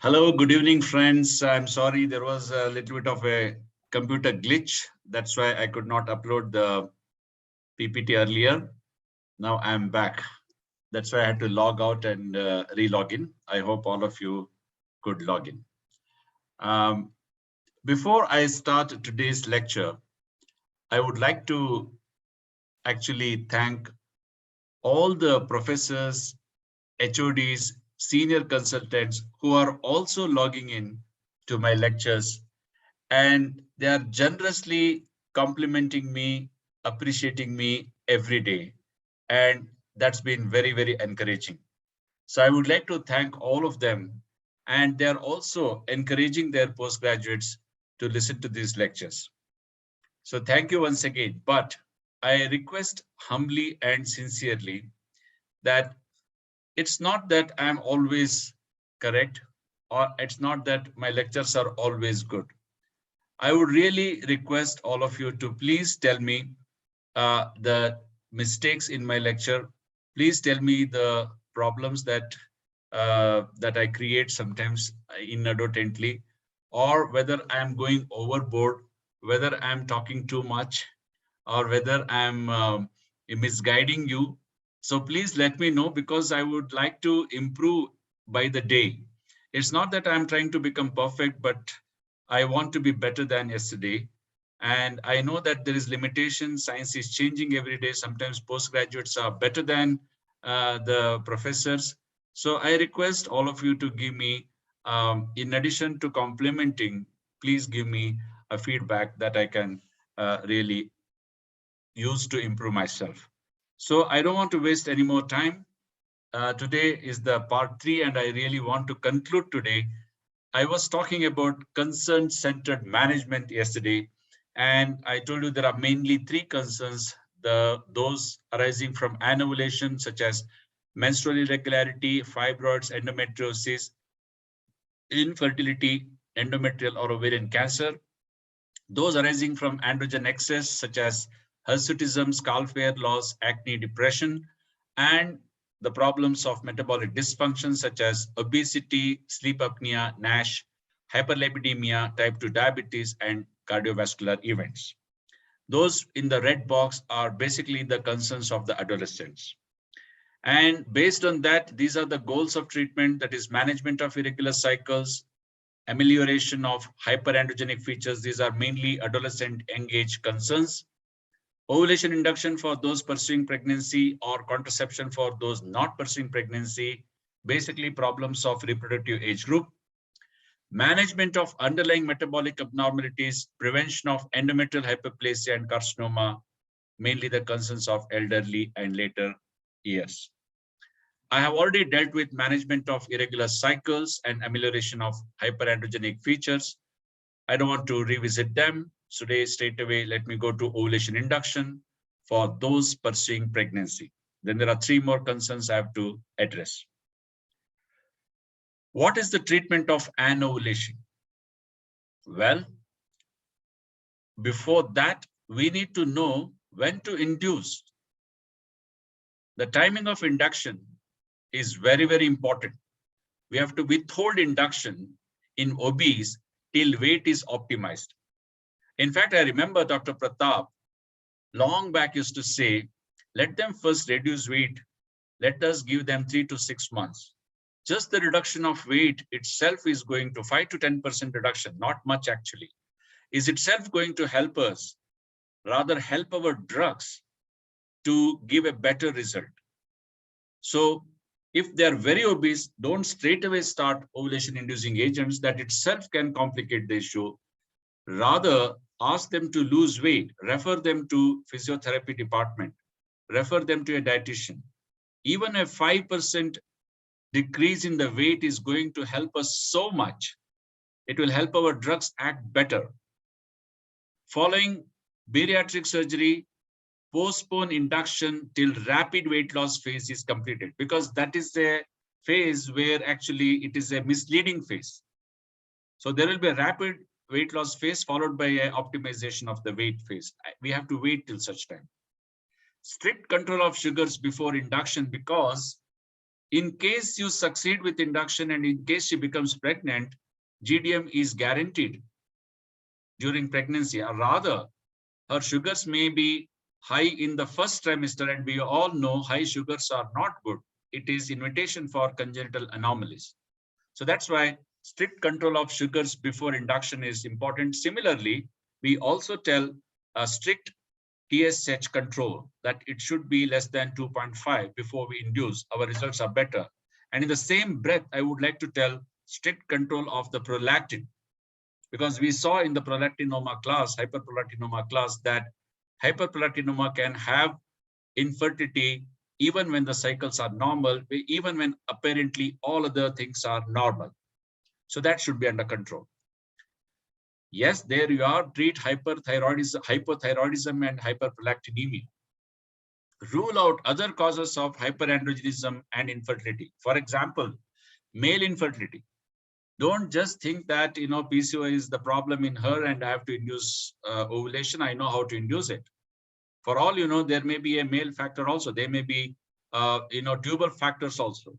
Hello, good evening, friends. I'm sorry there was a little bit of a computer glitch. That's why I could not upload the PPT earlier. Now I'm back. That's why I had to log out and re-log in. I hope all of you could log in. Before I start today's lecture, I would like to actually thank all the professors, HODs, senior consultants who are also logging in to my lectures, and they are generously complimenting me, appreciating me every day. And that's been very, very encouraging. So I would like to thank all of them. And they're also encouraging their postgraduates to listen to these lectures. So thank you once again. But I request humbly and sincerely that it's not that I'm always correct, or it's not that my lectures are always good. I would really request all of you to please tell me the mistakes in my lecture. Please tell me the problems that I create sometimes inadvertently, or whether I'm going overboard, whether I'm talking too much, or whether I'm misguiding you. So please let me know, because I would like to improve by the day. It's not that I'm trying to become perfect, but I want to be better than yesterday. And I know that there is limitation. Science is changing every day. Sometimes postgraduates are better than the professors. So I request all of you to give me, in addition to complimenting, please give me a feedback that I can really use to improve myself. So I don't want to waste any more time. Today is the part 3, and I really want to conclude today. I was talking about concern-centered management yesterday, and I told you there are mainly 3 concerns: those arising from anovulation, such as menstrual irregularity, fibroids, endometriosis, infertility, endometrial or ovarian cancer; those arising from androgen excess, such as hirsutism, scalp hair loss, acne, depression; and the problems of metabolic dysfunction, such as obesity, sleep apnea, NASH, hyperlipidemia, type 2 diabetes, and cardiovascular events. Those in the red box are basically the concerns of the adolescents. And based on that, these are the goals of treatment: that is, management of irregular cycles, amelioration of hyperandrogenic features. These are mainly adolescent engaged concerns. Ovulation induction for those pursuing pregnancy, or contraception for those not pursuing pregnancy, basically problems of reproductive age group. Management of underlying metabolic abnormalities, prevention of endometrial hyperplasia and carcinoma, mainly the concerns of elderly and later years. I have already dealt with management of irregular cycles and amelioration of hyperandrogenic features. I don't want to revisit them. Today, straight away, let me go to ovulation induction for those pursuing pregnancy. Then there are 3 more concerns I have to address. What is the treatment of anovulation? Well, before that, we need to know when to induce. The timing of induction is very, very important. We have to withhold induction in obese till weight is optimized. In fact, I remember Dr. Pratap long back used to say, let them first reduce weight. Let us give them 3 to 6 months. Just the reduction of weight itself is going to 5 to 10% reduction, not much actually, is itself going to help us, rather help our drugs to give a better result. So if they're very obese, don't straight away start ovulation inducing agents. That itself can complicate the issue. Rather, ask them to lose weight, refer them to physiotherapy department, refer them to a dietitian. Even a 5% decrease in the weight is going to help us so much. It will help our drugs act better. Following bariatric surgery, postpone induction till rapid weight loss phase is completed, because that is a phase where actually it is a misleading phase. So there will be a rapid weight loss phase followed by an optimization of the weight phase. We have to wait till such time. Strict control of sugars before induction, because In case you succeed with induction and in case she becomes pregnant, GDM is guaranteed during pregnancy, or rather, her sugars may be high in the first trimester, and we all know high sugars are not good. It is invitation for congenital anomalies. So that's why strict control of sugars before induction is important. Similarly, we also tell a strict TSH control that it should be less than 2.5 before we induce. Our results are better. And in the same breath, I would like to tell strict control of the prolactin, because we saw in the prolactinoma class, hyperprolactinoma class, that hyperprolactinoma can have infertility even when the cycles are normal, even when apparently all other things are normal. So that should be under control. Yes, there you are, treat hypothyroidism and hyperprolactinemia. Rule out other causes of hyperandrogenism and infertility. For example, male infertility. Don't just think that, PCOS is the problem in her and I have to induce ovulation. I know how to induce it. For all you know, there may be a male factor also. There may be, tubal factors also.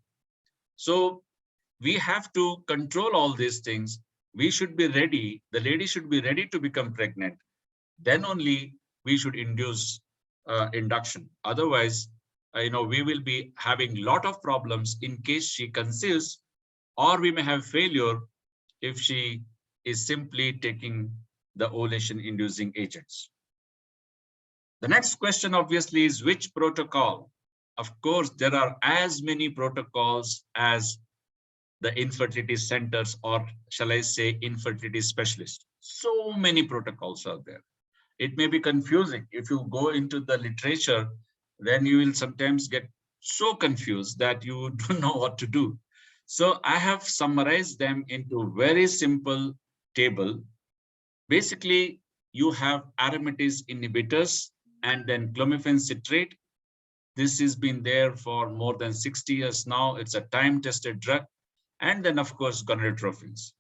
So we have to control all these things. We should be ready. The lady should be ready to become pregnant. Then only we should induce induction. Otherwise, we will be having a lot of problems in case she conceives, or we may have failure if she is simply taking the ovulation inducing agents. The next question obviously is which protocol? Of course, there are as many protocols as the infertility centers, or shall I say infertility specialists. So many protocols are there. It may be confusing. If you go into the literature, then you will sometimes get so confused that you don't know what to do. So I have summarized them into very simple table. Basically, you have aromatase inhibitors and then clomiphene citrate. This has been there for more than 60 years now. It's a time-tested drug. And then, of course, gonadotropins.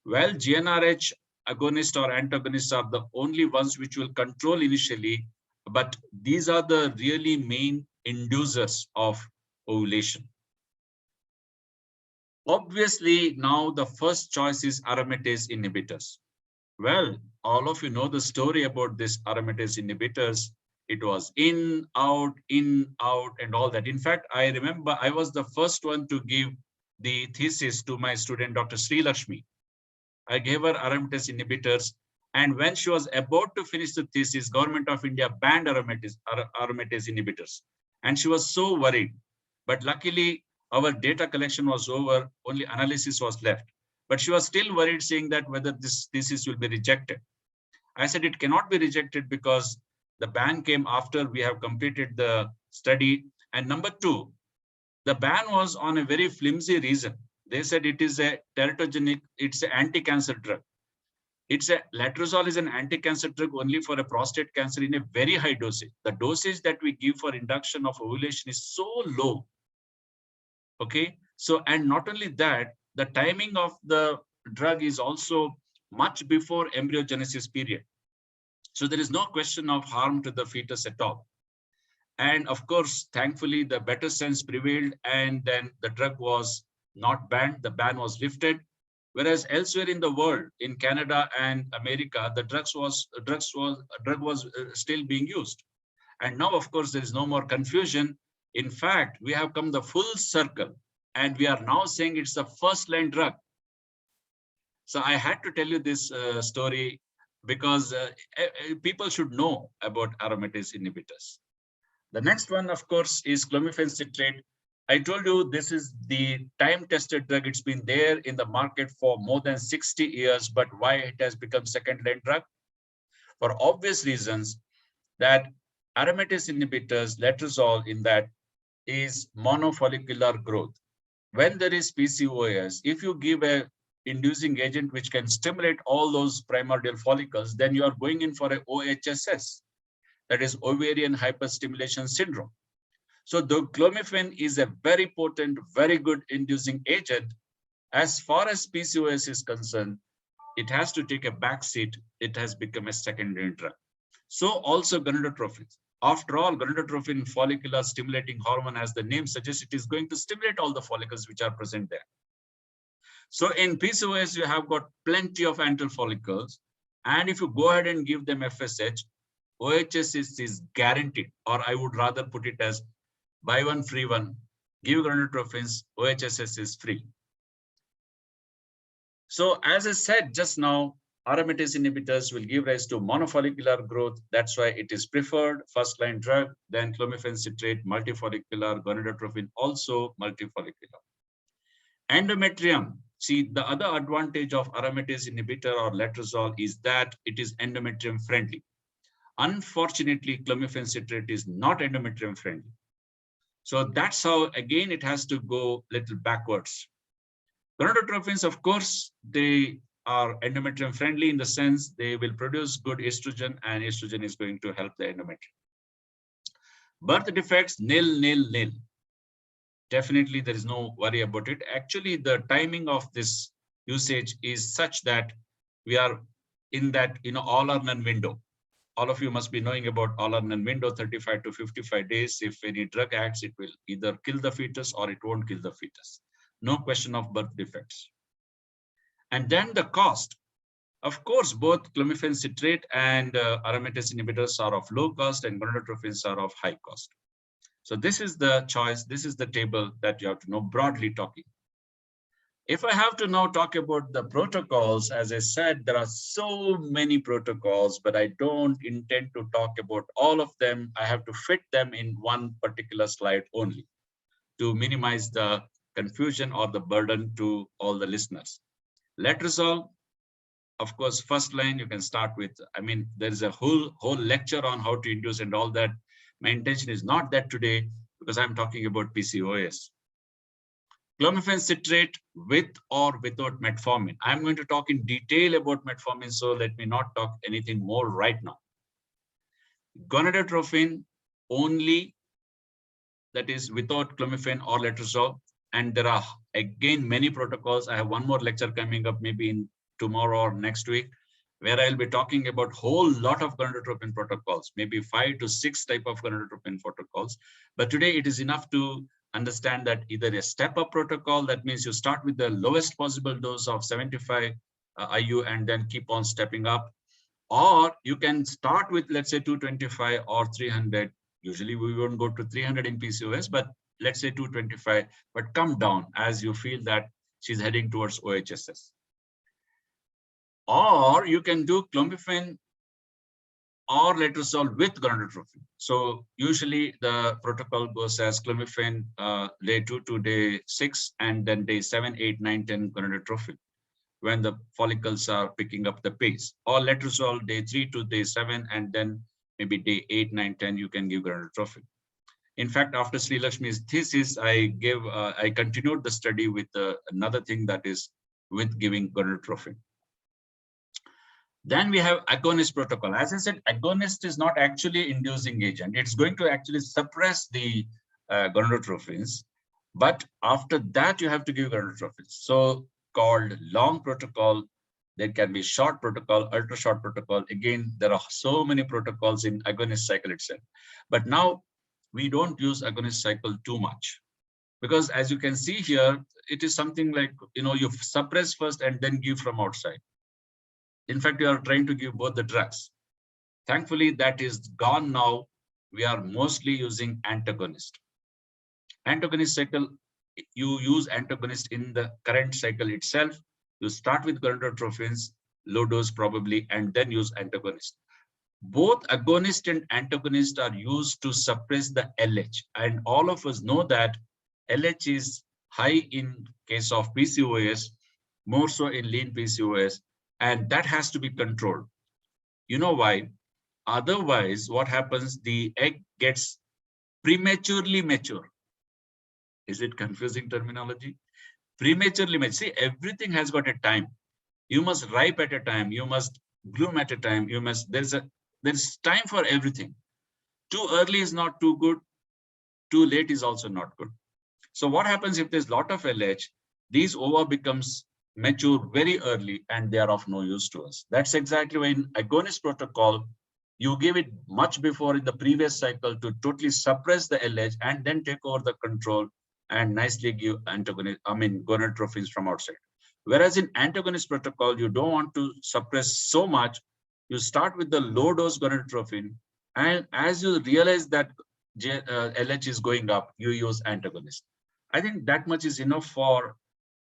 Well, GnRH agonists or antagonists are the only ones which will control initially, but these are the really main inducers of ovulation. Obviously, now the first choice is aromatase inhibitors. Well, all of you know the story about this aromatase inhibitors. It was in, out, and all that. In fact, I remember I was the first one to give the thesis to my student, Dr. Sri Lakshmi. I gave her aromatase inhibitors. And when she was about to finish the thesis, Government of India banned aromatase inhibitors. And she was so worried. But luckily, our data collection was over, only analysis was left. But she was still worried, saying that whether this thesis will be rejected. I said it cannot be rejected because the ban came after we have completed the study. And number two, the ban was on a very flimsy reason. They said it is a teratogenic, it's an anti-cancer drug. Letrozole is an anti-cancer drug only for a prostate cancer in a very high dosage. The dosage that we give for induction of ovulation is so low. Okay, so and not only that, the timing of the drug is also much before embryogenesis period. So there is no question of harm to the fetus at all. And of course, thankfully, the better sense prevailed, and then the drug was not banned. The ban was lifted. Whereas elsewhere in the world, in Canada and America, the drug was still being used. And now, of course, there is no more confusion. In fact, we have come the full circle, and we are now saying it's the first-line drug. So I had to tell you this story because people should know about aromatase inhibitors. The next one, of course, is clomiphene citrate. I told you this is the time-tested drug. It's been there in the market for more than 60 years, but why it has become second-line drug? For obvious reasons that aromatase inhibitors, letrozole in that, is monofollicular growth. When there is PCOS, if you give a inducing agent which can stimulate all those primordial follicles, then you are going in for a OHSS, that is ovarian hyperstimulation syndrome. So the clomiphene is a very potent, very good inducing agent. As far as PCOS is concerned, it has to take a back seat. It has become a secondary drug. So also gonadotropins. After all, gonadotropin, follicular stimulating hormone, as the name suggests, it is going to stimulate all the follicles which are present there. So in PCOS, you have got plenty of antral follicles. And if you go ahead and give them FSH, OHS is guaranteed, or I would rather put it as buy one, free one. Give gonadotropins, OHSS is free. So as I said just now, aromatase inhibitors will give rise to monofollicular growth. That's why it is preferred first-line drug. Then clomiphene citrate, multifollicular, gonadotropin also multifollicular. Endometrium. See, the other advantage of aromatase inhibitor or letrozole is that it is endometrium friendly. Unfortunately, clomiphene citrate is not endometrium friendly. So that's how, again, it has to go a little backwards. Gonadotropins, of course, they are endometrium friendly in the sense they will produce good estrogen, and estrogen is going to help the endometrium. Birth defects, nil, nil, nil. Definitely, there is no worry about it. Actually, the timing of this usage is such that we are in that, all or none window. All of you must be knowing about all or none window, 35 to 55 days. If any drug acts, it will either kill the fetus or it won't kill the fetus. No question of birth defects. And then the cost. Of course, both clomiphene citrate and aromatase inhibitors are of low cost, and gonadotropins are of high cost. So this is the choice. This is the table that you have to know, broadly talking. If I have to now talk about the protocols, as I said, there are so many protocols, but I don't intend to talk about all of them. I have to fit them in one particular slide only to minimize the confusion or the burden to all the listeners. Letrozole, of course, first line you can start with. I mean, there is a whole lecture on how to induce and all that. My intention is not that today, because I'm talking about PCOS. Clomiphene citrate with or without metformin. I'm going to talk in detail about metformin, so let me not talk anything more right now. Gonadotropin only, that is without clomiphene or letrozole. And there are, again, many protocols. I have one more lecture coming up maybe in tomorrow or next week, where I'll be talking about whole lot of gonadotropin protocols, maybe 5 to 6 type of gonadotropin protocols. But today it is enough to understand that either a step-up protocol, that means you start with the lowest possible dose of 75 IU and then keep on stepping up, or you can start with, let's say, 225 or 300. Usually we won't go to 300 in PCOS, but let's say 225, but come down as you feel that she's heading towards OHSS. Or you can do clomiphene or letrozole with gonadotropin. So usually the protocol goes as clomiphene day 2 to day 6, and then day 7, 8, 9, 10 gonadotropin when the follicles are picking up the pace. Or letrozole day 3 to day 7, and then maybe day 8, 9, 10 you can give gonadotropin. In fact, after Sri Lakshmi's thesis, I continued the study with another thing, that is with giving gonadotropin. Then we have agonist protocol. As I said, agonist is not actually inducing agent. It's going to actually suppress the gonadotropins. But after that, you have to give gonadotropins. So called long protocol. There can be short protocol, ultra short protocol. Again, there are so many protocols in agonist cycle itself. But now we don't use agonist cycle too much, because as you can see here, it is something like, you suppress first and then give from outside. In fact, you are trying to give both the drugs. Thankfully, that is gone now. We are mostly using antagonist. Antagonist cycle, you use antagonist in the current cycle itself. You start with gonadotropins, low dose probably, and then use antagonist. Both agonist and antagonist are used to suppress the LH. And all of us know that LH is high in case of PCOS, more so in lean PCOS. And that has to be controlled. You know why? Otherwise, what happens? The egg gets prematurely mature. Is it confusing terminology? Prematurely mature. See, everything has got a time. You must ripe at a time. You must bloom at a time. There's time for everything. Too early is not too good. Too late is also not good. So what happens if there's a lot of LH? These ova becomes mature very early and they are of no use to us. That's exactly why in agonist protocol, You give it much before in the previous cycle to totally suppress the LH and then take over the control and nicely give antagonist, gonadotropins from outside. Whereas in antagonist protocol, you don't want to suppress so much. You start with the low dose gonadotropin, and as you realize that LH is going up, you use antagonist. I think that much is enough for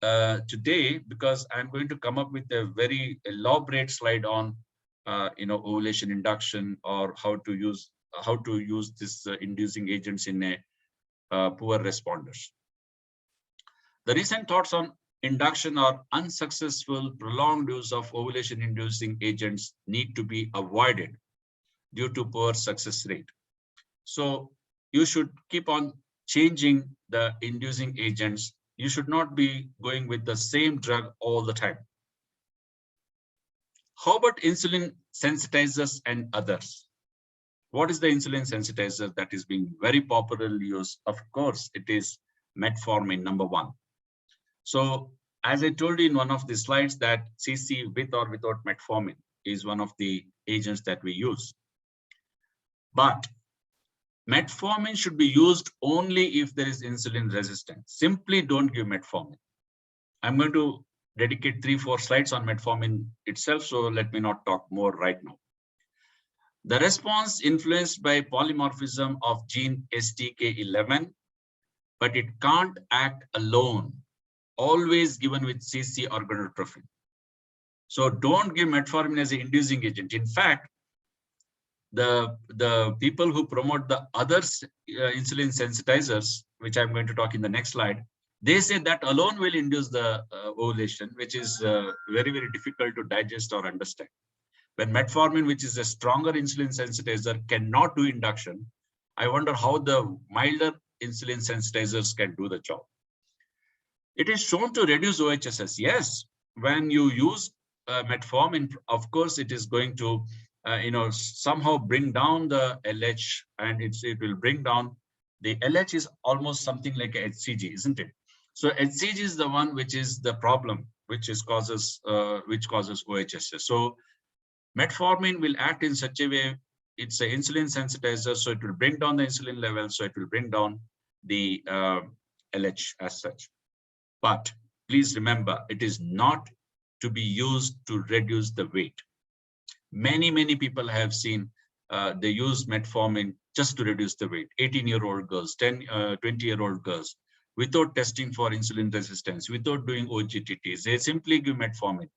today, because I'm going to come up with a very elaborate slide on ovulation induction, or how to use this inducing agents in a poor responders. The recent thoughts on induction or unsuccessful prolonged use of ovulation inducing agents need to be avoided due to poor success rate. So you should keep on changing the inducing agents. You should not be going with the same drug all the time. How about insulin sensitizers and others? What is the insulin sensitizer that is being very popularly used? Of course, it is metformin, number one. So as I told you in one of the slides, that CC with or without metformin is one of the agents that we use. But metformin should be used only if there is insulin resistance. Simply don't give metformin. I'm going to dedicate 3-4 slides on metformin itself, so let me not talk more right now. The response influenced by polymorphism of gene STK11, but it can't act alone, always given with CC or gonadotropin. So don't give metformin as an inducing agent. In fact, the people who promote the other insulin sensitizers, which I'm going to talk in the next slide, they say that alone will induce the ovulation, which is very, very difficult to digest or understand. When metformin, which is a stronger insulin sensitizer, cannot do induction, I wonder how the milder insulin sensitizers can do the job. It is shown to reduce OHSS. Yes, when you use metformin, of course, it is going to somehow bring down the LH, and it will bring down the LH is almost something like a HCG, isn't it? So HCG is the one which is the problem, which causes OHSS. So metformin will act in such a way, it's an insulin sensitizer, so it will bring down the insulin level, so it will bring down the LH as such. But please remember, it is not to be used to reduce the weight. Many people I have seen, they use metformin just to reduce the weight. 18-year-old girls, 20-year-old girls, without testing for insulin resistance, without doing OGTTs, they simply give metformin.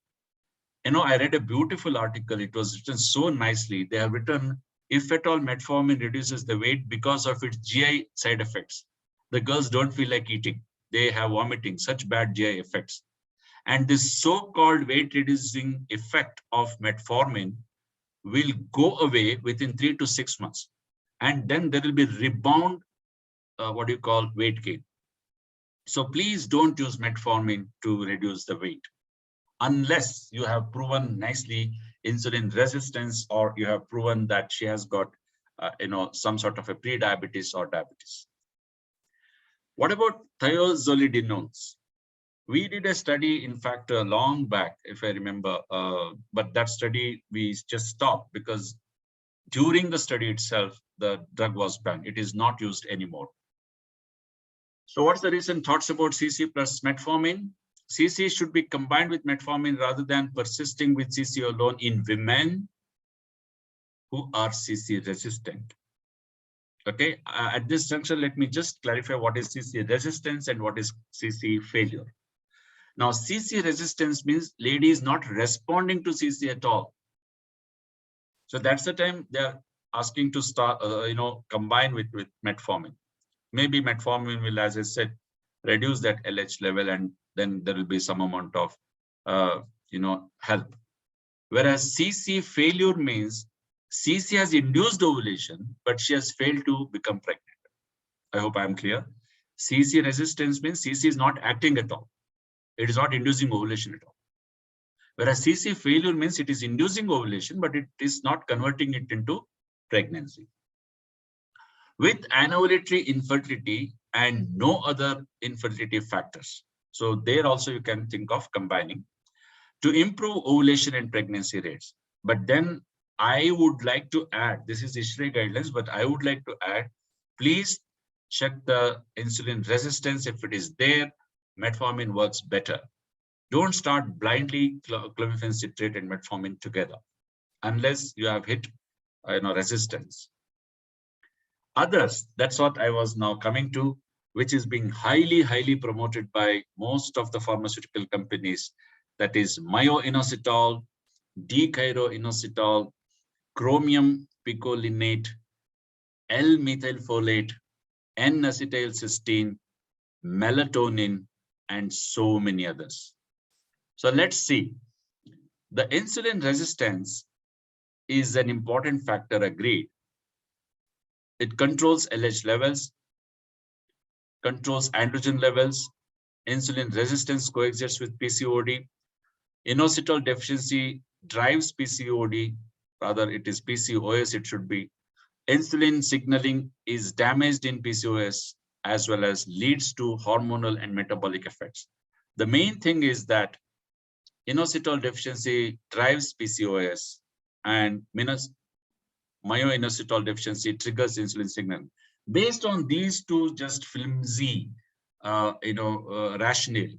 I read a beautiful article. It was written so nicely. They have written, if at all metformin reduces the weight because of its GI side effects, the girls don't feel like eating. They have vomiting, such bad GI effects. And this so-called weight reducing effect of metformin will go away within 3 to 6 months. And then there will be rebound, weight gain. So please don't use metformin to reduce the weight, unless you have proven nicely insulin resistance, or you have proven that she has got, some sort of a pre-diabetes or diabetes. What about thiazolidinones? We did a study, in fact, long back, if I remember, but that study we just stopped because during the study itself, the drug was banned. It is not used anymore. So what's the recent thoughts about CC plus metformin? CC should be combined with metformin rather than persisting with CC alone in women who are CC resistant. Okay, at this juncture, let me just clarify what is CC resistance and what is CC failure. Now, CC resistance means lady is not responding to CC at all. So that's the time they're asking to start, combine with metformin. Maybe metformin will, as I said, reduce that LH level, and then there will be some amount of, help. Whereas CC failure means CC has induced ovulation, but she has failed to become pregnant. I hope I'm clear. CC resistance means CC is not acting at all. It is not inducing ovulation at all. Whereas CC failure means it is inducing ovulation, but it is not converting it into pregnancy. With anovulatory infertility and no other infertility factors. So there also you can think of combining to improve ovulation and pregnancy rates. But then I would like to add, this is ISHRE guidelines, but I would like to add, please check the insulin resistance. If it is there, metformin works better. Don't start blindly clomiphene citrate and metformin together unless you have hit resistance. Others, that's what I was now coming to, which is being highly promoted by most of the pharmaceutical companies. That is myo-inositol, D-chiro-inositol, chromium picolinate, L-methylfolate, N-acetylcysteine, melatonin, and so many others. So let's see. The insulin resistance is an important factor, agreed. It controls LH levels, controls androgen levels, insulin resistance coexists with PCOD, inositol deficiency drives PCOD, rather it is PCOS it should be. Insulin signaling is damaged in PCOS as well as leads to hormonal and metabolic effects. The main thing is that inositol deficiency drives PCOS and myo-inositol deficiency triggers insulin signaling. Based on these two just flimsy, rationale,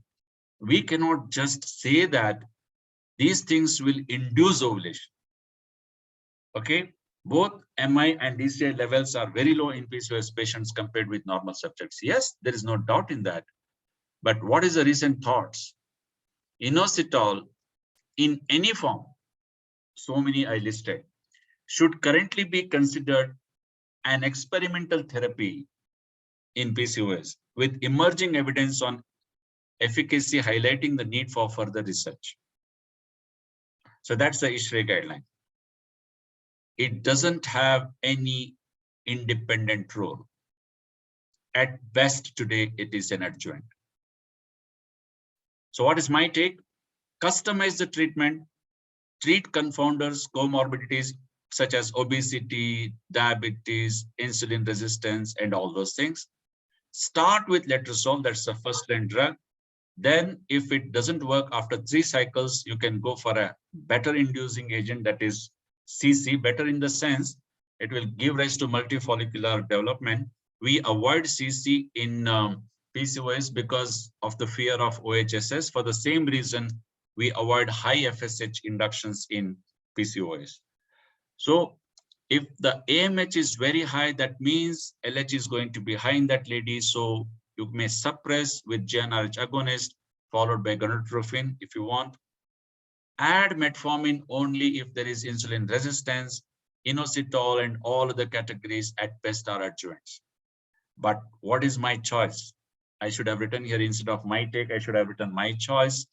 we cannot just say that these things will induce ovulation. Okay, both MI and DCI levels are very low in PCOS patients compared with normal subjects. Yes, there is no doubt in that. But what is the recent thoughts? Inositol in any form, so many I listed, should currently be considered an experimental therapy in PCOS with emerging evidence on efficacy highlighting the need for further research. So that's the ISHRE guideline. It doesn't have any independent role. At best today, it is an adjunct. So what is my take? Customize the treatment, treat confounders, comorbidities such as obesity, diabetes, insulin resistance, and all those things. Start with letrozole, that's the first line drug. Then if it doesn't work after 3 cycles, you can go for a better inducing agent, that is CC, better in the sense it will give rise to multifollicular development. We avoid CC in PCOS because of the fear of OHSS. For the same reason, we avoid high FSH inductions in PCOS. So if the AMH is very high, that means LH is going to be high in that lady. So you may suppress with GnRH agonist followed by gonadotropin if you want. Add metformin only if there is insulin resistance. Inositol and all other categories at best are adjuvants. But what is my choice? I should have written here instead of my take, I should have written my choice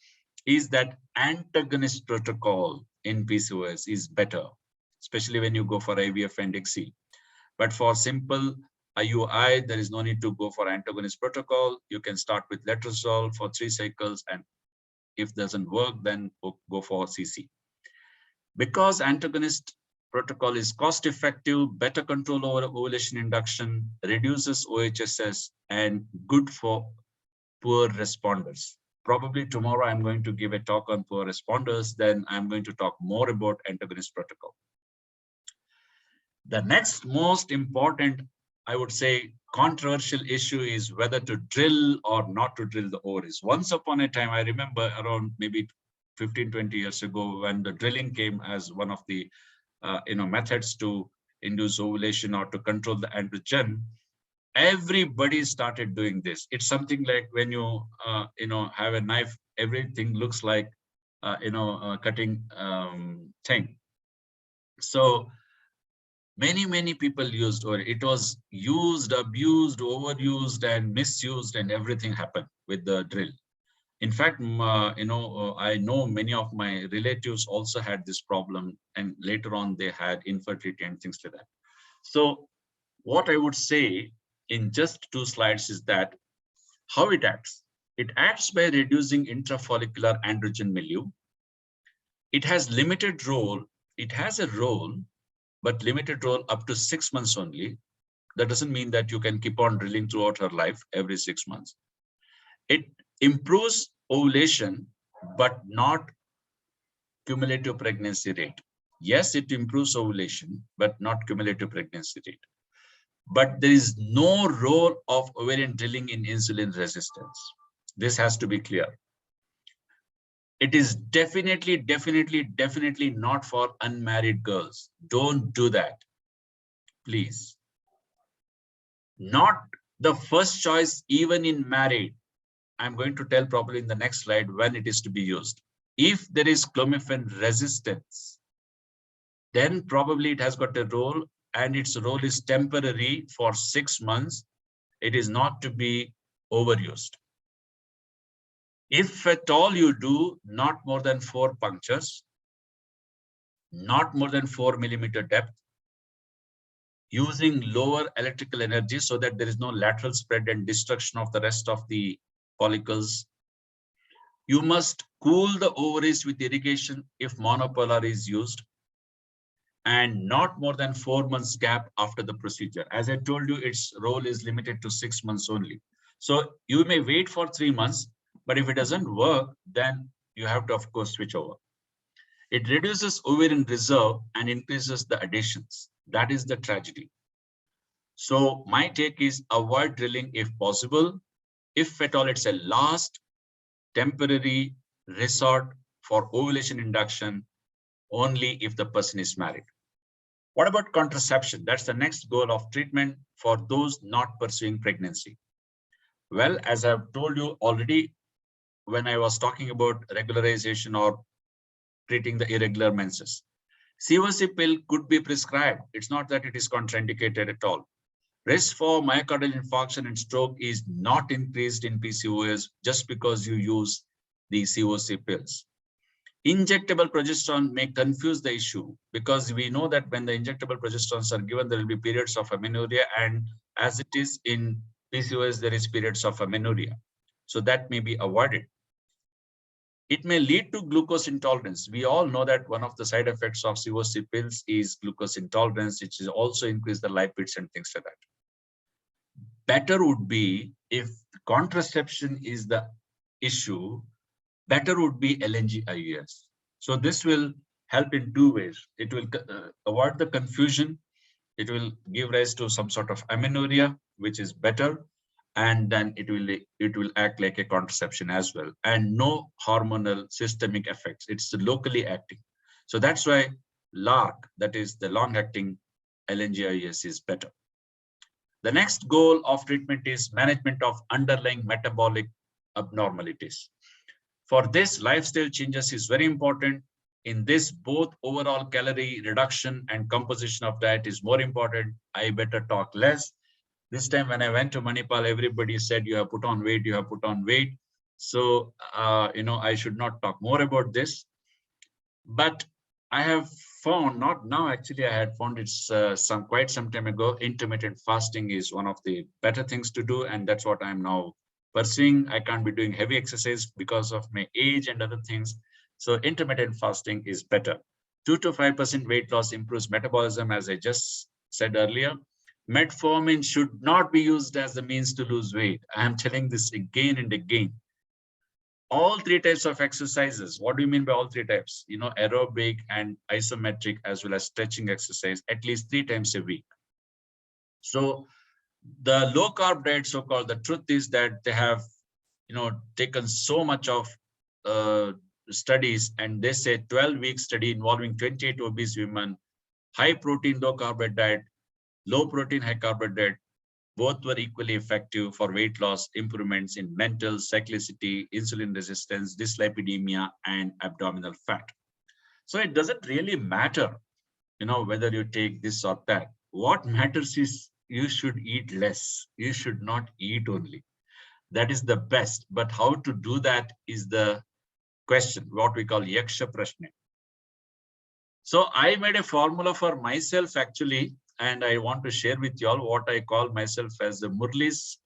is that antagonist protocol in PCOS is better, especially when you go for IVF and ICSI. But for simple IUI, there is no need to go for antagonist protocol. You can start with letrozole for 3 cycles, and if doesn't work, then go for CC. Because antagonist protocol is cost effective, better control over ovulation induction, reduces OHSS, and good for poor responders. Probably tomorrow I'm going to give a talk on poor responders, then I'm going to talk more about antagonist protocol. The next most important, I would say, controversial issue is whether to drill or not to drill the ovaries. Once upon a time, I remember around maybe 15, 20 years ago, when the drilling came as one of the methods to induce ovulation or to control the androgen, everybody started doing this. It's something like when you have a knife, everything looks like cutting thing. So many people used, or it was used, abused, overused, and misused, and everything happened with the drill. In fact, I know many of my relatives also had this problem, and later on they had infertility and things like that. So what I would say in just 2 slides is that how it acts. It acts by reducing intrafollicular androgen milieu. It has limited role. It has a role, but limited role up to 6 months only. That doesn't mean that you can keep on drilling throughout her life every 6 months. It improves ovulation, but not cumulative pregnancy rate. Yes, it improves ovulation, but not cumulative pregnancy rate. But there is no role of ovarian drilling in insulin resistance. This has to be clear. It is definitely not for unmarried girls. Don't do that, please. Not the first choice, even in married. I'm going to tell probably in the next slide when it is to be used. If there is clomiphene resistance, then probably it has got a role, and its role is temporary for 6 months. It is not to be overused. If at all you do, not more than 4 punctures, not more than 4 millimeter depth, using lower electrical energy so that there is no lateral spread and destruction of the rest of the follicles. You must cool the ovaries with irrigation if monopolar is used, and not more than 4 months gap after the procedure. As I told you, its role is limited to 6 months only. So you may wait for 3 months, but if it doesn't work, then you have to, of course, switch over. It reduces ovarian reserve and increases the additions. That is the tragedy. So my take is avoid drilling if possible. If at all it's a last temporary resort for ovulation induction, only if the person is married. What about contraception? That's the next goal of treatment for those not pursuing pregnancy. Well, as I've told you already, when I was talking about regularization or treating the irregular menses, COC pill could be prescribed. It's not that it is contraindicated at all. Risk for myocardial infarction and stroke is not increased in PCOS just because you use the COC pills. Injectable progesterone may confuse the issue, because we know that when the injectable progesterones are given, there will be periods of amenorrhea, and as it is in PCOS, there is periods of amenorrhea. So that may be avoided. It may lead to glucose intolerance. We all know that one of the side effects of COC pills is glucose intolerance, which is also increase the lipids and things like that. Better would be, if contraception is the issue, better would be LNG IUS. So this will help in 2 ways. It will avoid the confusion. It will give rise to some sort of amenorrhea, which is better. And then it will act like a contraception as well. And no hormonal systemic effects. It's locally acting. So that's why LARC, that is the long-acting LNG IUS, is better. The next goal of treatment is management of underlying metabolic abnormalities. For this, lifestyle changes is very important. In this, both overall calorie reduction and composition of diet is more important. I better talk less. This time when I went to Manipal, everybody said, you have put on weight, you have put on weight. So, I should not talk more about this. But I have found, not now actually, I had found it's quite some time ago, intermittent fasting is one of the better things to do. And that's what I'm now pursuing. I can't be doing heavy exercise because of my age and other things. So intermittent fasting is better. 2 to 5% weight loss improves metabolism, as I just said earlier. Metformin should not be used as a means to lose weight. I am telling this again and again. All 3 types of exercises. What do you mean by all 3 types? Aerobic and isometric, as well as stretching exercise, at least 3 times a week. So the low carb diet, so-called, the truth is that they have, taken so much of studies, and they say 12-week study involving 28 obese women, high protein, low carb diet, low protein, high carb diet, both were equally effective for weight loss, improvements in mental, cyclicity, insulin resistance, dyslipidemia, and abdominal fat. So it doesn't really matter, whether you take this or that. What matters is you should eat less. You should not eat only. That is the best. But how to do that is the question, what we call yaksha prashna. So I made a formula for myself actually, and I want to share with you all what I call myself as the Murli's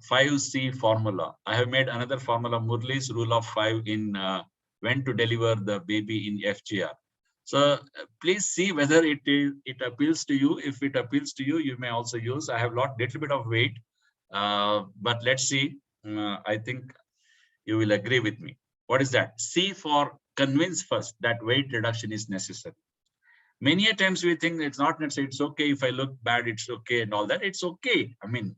5C formula. I have made another formula, Murli's rule of 5, in when to deliver the baby in FGR. So please see whether it appeals to you. If it appeals to you, you may also use. I have lost a little bit of weight, but let's see. I think you will agree with me. What is that? C for convince first that weight reduction is necessary. Many a times we think it's not necessary, it's okay if I look bad, it's okay and all that. It's okay. I mean,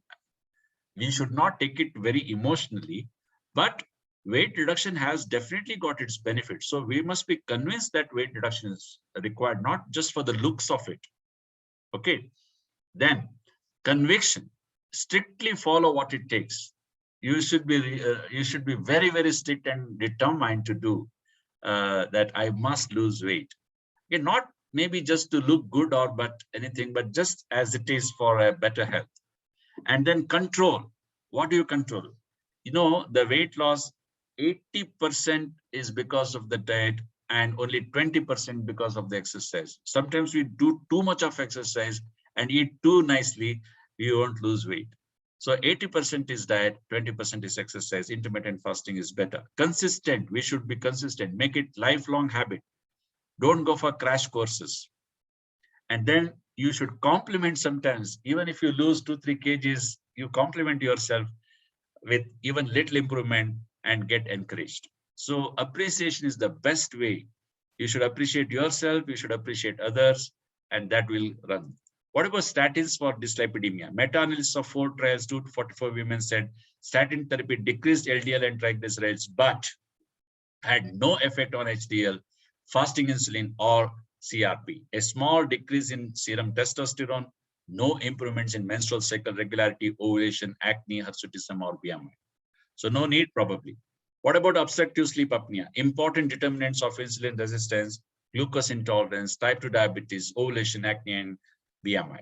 we should not take it very emotionally, but weight reduction has definitely got its benefits. So we must be convinced that weight reduction is required, not just for the looks of it. Okay. Then conviction, strictly follow what it takes. You should be very, very strict and determined to do that. I must lose weight. Okay, not maybe just to look good or but anything, but just as it is for a better health. And then control. What do you control? You know, the weight loss, 80% is because of the diet and only 20% because of the exercise. Sometimes we do too much of exercise and eat too nicely, we won't lose weight. So 80% is diet, 20% is exercise. Intermittent fasting is better. Consistent, we should be consistent. Make it lifelong habit. Don't go for crash courses. And then you should compliment sometimes, even if you lose 2-3 kgs, you compliment yourself with even little improvement and get encouraged. So appreciation is the best way. You should appreciate yourself, you should appreciate others, and that will run. What about statins for dyslipidemia? Meta-analysis of 4 trials, 2 to 44 women said statin therapy decreased LDL and triglycerides, but had no effect on HDL, fasting insulin, or CRP. A small decrease in serum testosterone, no improvements in menstrual cycle regularity, ovulation, acne, hirsutism, or BMI. So no need probably. What about obstructive sleep apnea? Important determinants of insulin resistance, glucose intolerance, type 2 diabetes, ovulation, acne, and BMI.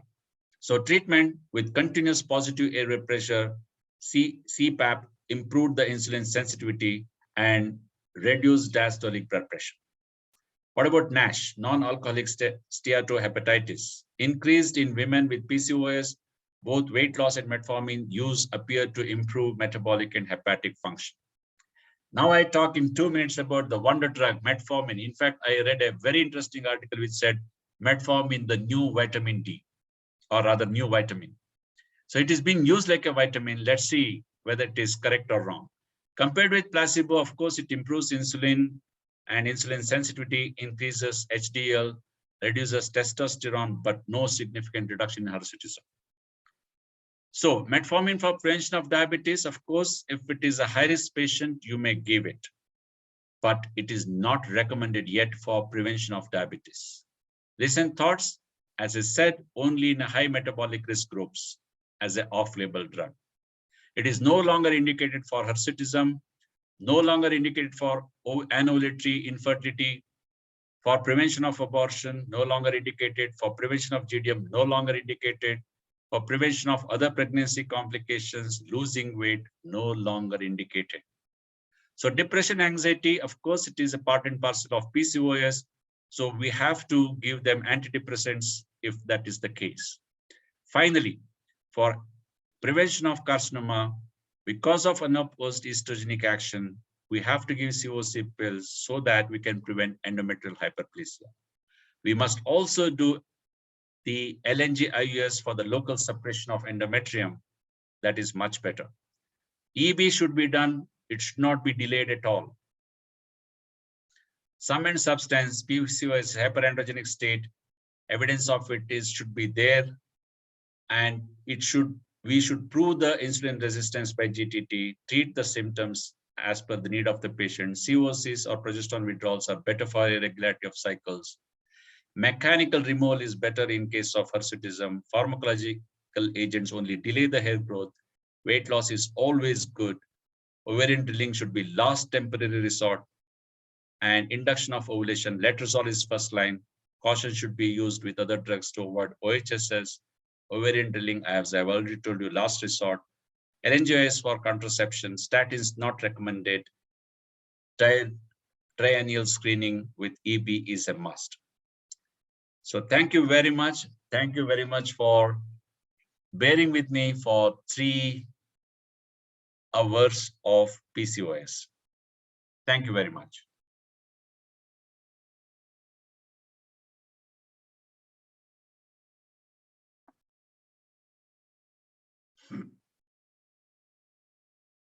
So treatment with continuous positive airway pressure, CPAP, improved the insulin sensitivity and reduced diastolic blood pressure. What about NASH, non-alcoholic steatohepatitis? Increased in women with PCOS, both weight loss and metformin use appear to improve metabolic and hepatic function. Now I talk in 2 minutes about the wonder drug, metformin. In fact, I read a very interesting article which said metformin, the new vitamin D, or rather new vitamin. So it is being used like a vitamin. Let's see whether it is correct or wrong. Compared with placebo, of course, it improves insulin and insulin sensitivity, increases HDL, reduces testosterone, but no significant reduction in hirsutism. So metformin for prevention of diabetes, of course, if it is a high-risk patient, you may give it, but it is not recommended yet for prevention of diabetes. Recent thoughts, as I said, only in high metabolic risk groups as an off-label drug. It is no longer indicated for hirsutism, no longer indicated for anovulatory infertility, for prevention of abortion, no longer indicated, for prevention of GDM, no longer indicated, for prevention of other pregnancy complications, losing weight, no longer indicated. So depression, anxiety, of course, it is a part and parcel of PCOS. So we have to give them antidepressants if that is the case. Finally, for prevention of carcinoma, because of unopposed estrogenic action, we have to give COC pills so that we can prevent endometrial hyperplasia. We must also do the LNG IUS for the local suppression of endometrium. That is much better. EB should be done. It should not be delayed at all. Sum and substance, PCOS hyperandrogenic state, evidence of it should be there, and we should prove the insulin resistance by GTT, treat the symptoms as per the need of the patient. COCs or progesterone withdrawals are better for irregularity of cycles. Mechanical removal is better in case of hirsutism. Pharmacological agents only delay the hair growth. Weight loss is always good. Ovarian drilling should be last temporary resort. And induction of ovulation, letrozole is first line. Caution should be used with other drugs to avoid OHSS. Ovarian drilling, as I've already told you, last resort. LNGIS for contraception, statins not recommended. Triennial screening with EB is a must. So thank you very much. Thank you very much for bearing with me for 3 hours of PCOS. Thank you very much.